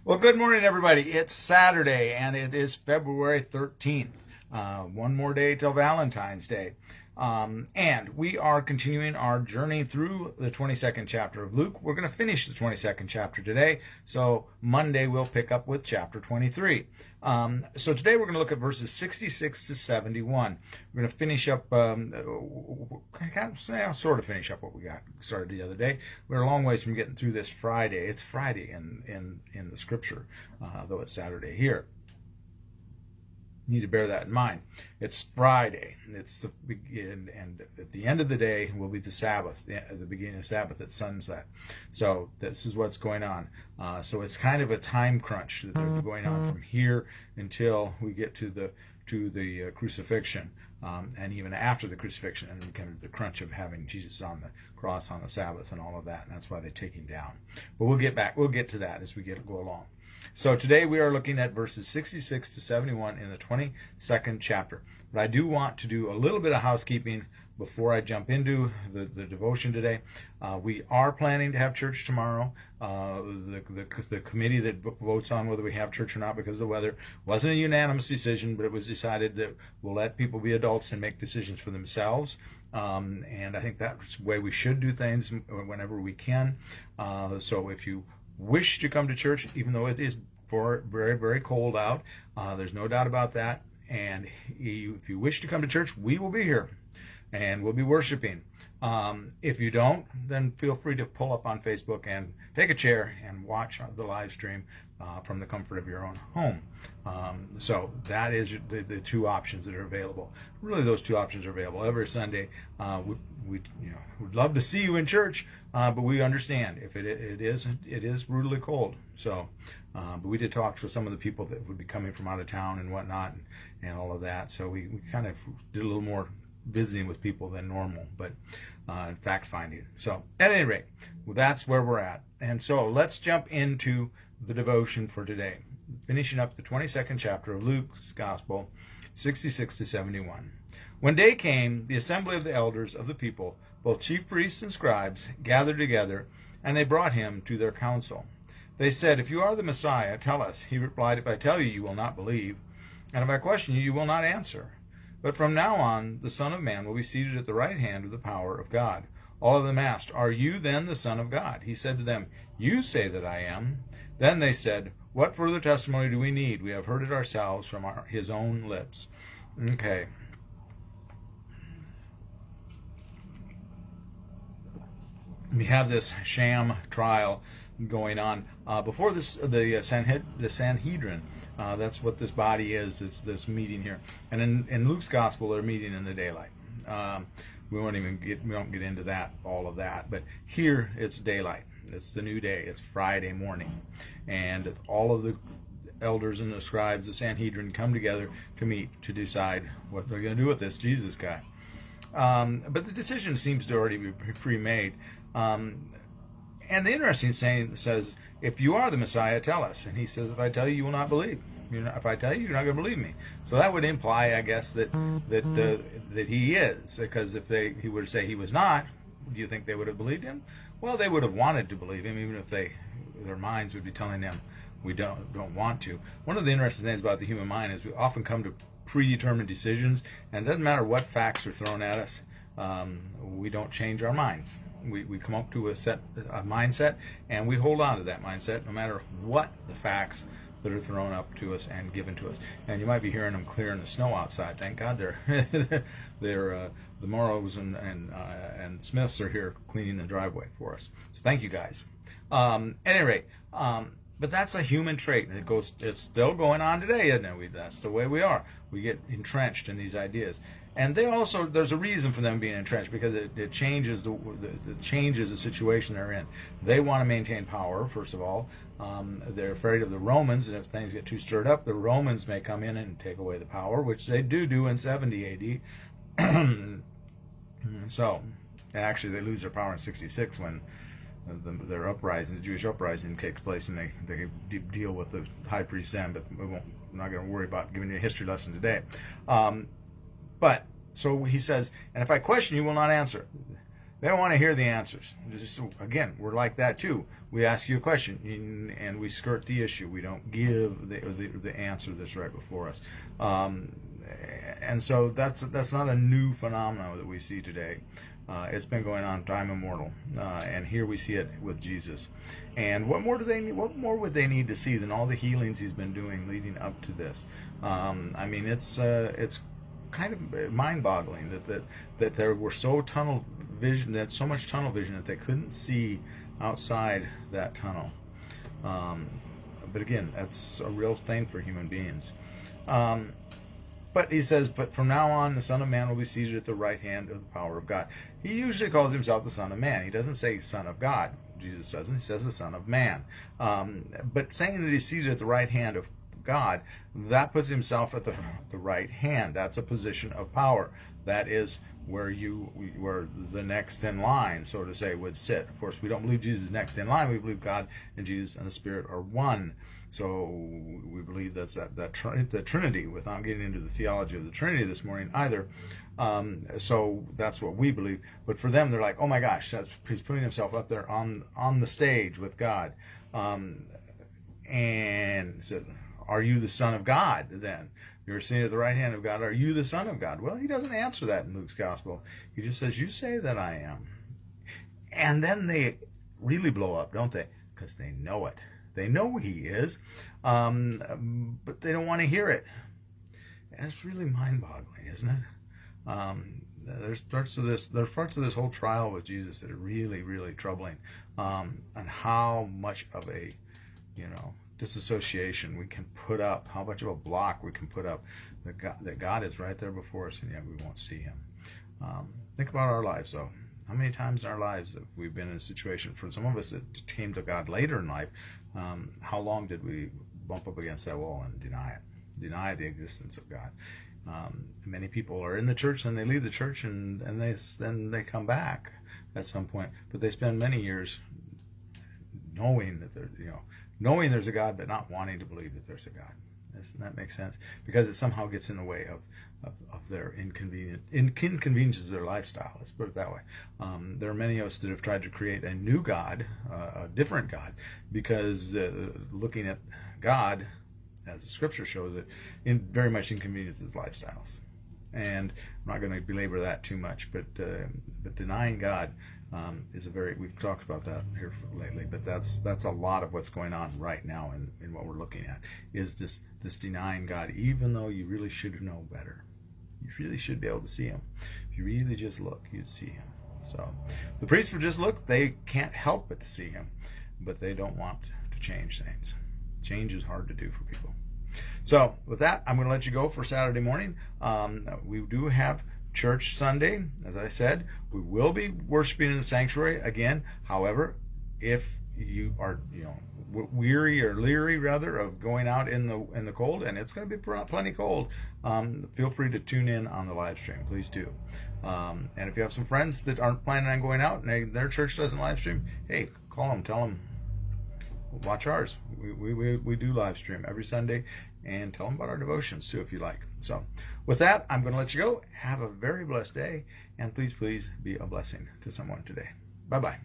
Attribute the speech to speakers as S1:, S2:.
S1: Well, good morning, everybody. It's Saturday, and it is February 13th. One more day till Valentine's Day. And we are continuing our journey through the 22nd chapter of Luke. We're going to finish the 22nd chapter today. So Monday, we'll pick up with chapter 23. So today, we're going to look at verses 66 to 71. We're going to finish up, sort of finish up what we got started the other day. We're a long ways from getting through this Friday. It's Friday in the scripture, though it's Saturday here. Need to bear that in mind. It's Friday. It's the begin, and at the end of the day will be the Sabbath, the beginning of Sabbath at sunset. So this is what's going on. So it's kind of a time crunch that they're going on from here until we get to the crucifixion, and even after the crucifixion, and kind of the crunch of having Jesus on the cross on the Sabbath and all of that. And that's why they take him down. But we'll get to that as we go along. So today we are looking at verses 66 to 71 in the 22nd chapter. But I do want to do a little bit of housekeeping before I jump into the devotion today. We are planning to have church tomorrow. The committee that votes on whether we have church or not because of the weather wasn't a unanimous decision, but it was decided that we'll let people be adults and make decisions for themselves. And I think that's the way we should do things whenever we can. So if you wish to come to church, even though it is very, very cold out, there's no doubt about that. And if you wish to come to church, we will be here and we'll be worshiping. If you don't, then feel free to pull up on Facebook and take a chair and watch the live stream from the comfort of your own home. So that is the two options that are available. Really, those two options are available every Sunday. We'd love to see you in church, but we understand if it is brutally cold. So, but we did talk to some of the people that would be coming from out of town and whatnot, and all of that. So we kind of did a little more visiting with people than normal, but fact finding. So at any rate, that's where we're at. And so let's jump into the devotion for today, finishing up the 22nd chapter of Luke's Gospel, 66 to 71. When day came, the assembly of the elders of the people, both chief priests and scribes, gathered together, and they brought him to their council. They said, "If you are the Messiah, tell us." He replied, "If I tell you, you will not believe, and if I question you, you will not answer. But from now on, the Son of Man will be seated at the right hand of the power of God." All of them asked, "Are you then the Son of God?" He said to them, "You say that I am." Then they said, "What further testimony do we need? We have heard it ourselves from his own lips." Okay. We have this sham trial going on before the Sanhedrin. That's what this body is. It's this meeting here, and in Luke's gospel, they're meeting in the daylight. We don't get into all of that. But here, it's daylight. It's the new day. It's Friday morning, and all of the elders and the scribes, the Sanhedrin, come together to meet to decide what they're going to do with this Jesus guy. But the decision seems to already be pre-made. And the interesting saying says, "If you are the Messiah, tell us." And he says, "If I tell you, you will not believe. If I tell you, you're not going to believe me." So that would imply, I guess, that he is. Because if he were to say he was not, do you think they would have believed him? Well, they would have wanted to believe him, even if their minds would be telling them we don't want to. One of the interesting things about the human mind is we often come to predetermined decisions, and it doesn't matter what facts are thrown at us. We don't change our minds. We come up to a mindset, and we hold on to that mindset no matter what the facts that are thrown up to us and given to us. And you might be hearing them clearing the snow outside. Thank God they're the Morrows and Smiths are here cleaning the driveway for us. So thank you guys. At any rate, but that's a human trait, and it's still going on today, isn't it? That's the way we are. We get entrenched in these ideas. And there's a reason for them being entrenched, because it changes the situation they're in. They want to maintain power, first of all. They're afraid of the Romans, and if things get too stirred up, the Romans may come in and take away the power, which they do in 70 AD. So, and actually they lose their power in 66 when their uprising, the Jewish uprising, takes place, and they deal with the high priest then. But I'm not going to worry about giving you a history lesson today. But so he says, "And if I question, you will not answer." They don't want to hear the answers. Just, again, we're like that too. We ask you a question and we skirt the issue. We don't give the answer that's right before us. And so that's not a new phenomenon that we see today. It's been going on time immortal, and here we see it with Jesus. And what more do they need? What more would they need to see than all the healings he's been doing leading up to this? I mean, it's kind of mind-boggling that there were so tunnel vision, that so much tunnel vision that they couldn't see outside that tunnel. But again, that's a real thing for human beings. But he says, but from now on, the Son of Man will be seated at the right hand of the power of God. He usually calls himself the Son of Man. He doesn't say Son of God. Jesus doesn't. He says the Son of Man. But saying that he's seated at the right hand of God, that puts himself at the right hand. That's a position of power. That is where the next in line, so to say, would sit. Of course, we don't believe Jesus is next in line. We believe God and Jesus and the Spirit are one. So we believe that's the Trinity, without getting into the theology of the Trinity this morning either. So that's what we believe. But for them, they're like, oh my gosh, he's putting himself up there on the stage with God. And so, are you the Son of God then? You're sitting at the right hand of God. Are you the Son of God? Well, he doesn't answer that in Luke's gospel. He just says, you say that I am. And then they really blow up, don't they? Because they know it. They know he is, but they don't want to hear it. And it's really mind-boggling, isn't it? There's parts of this whole trial with Jesus that are really, really troubling, on how much of a, disassociation we can put up, how much of a block we can put up, that God is right there before us, and yet we won't see him. Think about our lives, though. How many times in our lives have we been in a situation, for some of us that came to God later in life, how long did we bump up against that wall and deny the existence of God? Many people are in the church, and they leave the church, and then they come back at some point, but they spend many years knowing that knowing there's a God, but not wanting to believe that there's a God. Doesn't that make sense? Because it somehow gets in the way of their inconveniences of their lifestyle. Let's put it that way. There are many of us that have tried to create a new God, a different God, because looking at God, as the Scripture shows it, very much inconveniences lifestyles. And I'm not going to belabor that too much, but denying God is we've talked about that here lately, but that's a lot of what's going on right now in what we're looking at, is this denying God, even though you really should know better. You really should be able to see him. If you really just look, you'd see him. So the priests would just look. They can't help but to see him, but they don't want to change things. Change is hard to do for people. So with that, I'm going to let you go for Saturday morning. We do have church Sunday. As I said, we will be worshiping in the sanctuary again. However, if you are weary or leery rather of going out in the cold, and it's going to be plenty cold, feel free to tune in on the live stream. Please do. And if you have some friends that aren't planning on going out and their church doesn't live stream, hey, call them, tell them, watch ours. We do live stream every Sunday, and tell them about our devotions too if you like. So with that, I'm going to let you go. Have a very blessed day, and please be a blessing to someone today. Bye-bye.